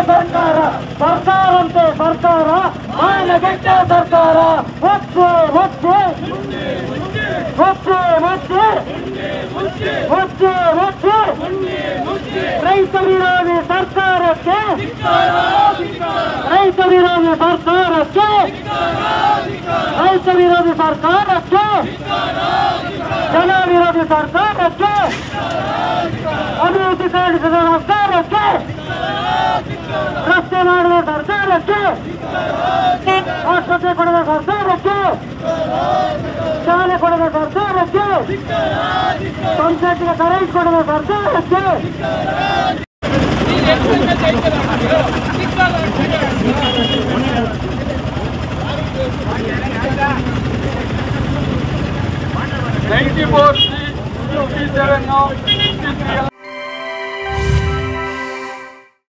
ಸರ್ಕಾರ ಸರ್ಕಾರಂತೆ ಸರ್ಕಾರ ಮಾನಗೆಟ್ಟ ಸರ್ಕಾರ ಒತ್ತು ಒತ್ತು ಒತ್ತು ಒತ್ತು ಒತ್ತು ಒತ್ತು ರೈತ ವಿರೋಧಿ ಸರ್ಕಾರಕ್ಕೆ ರೈತ ವಿರೋಧಿ ಸರ್ಕಾರಕ್ಕೆ ರೈತ ವಿರೋಧಿ ಸರ್ಕಾರಕ್ಕೆ ಜನ ವಿರೋಧಿ ಸರ್ಕಾರಕ್ಕೆ ಅಭಿವೃದ್ಧಿ ಕಾಣಿಸಿದ ಸರ್ಕಾರಕ್ಕೆ ರಸ್ತೆ ಮಾಡುವ ಸರ್ಕಾರಕ್ಕೆ ಆಸ್ಪತ್ರೆ ಕೊಡುವ ಸರ್ಕಾರಕ್ಕೆ ಶಾಲೆ ಕೊಡುವ ಸರ್ಕಾರಕ್ಕೆ ಪಂಚಾಯತ್ಗೆ ಕರೆಂಟ್ ಕೊಡುವ ಸರ್ಕಾರಕ್ಕೆ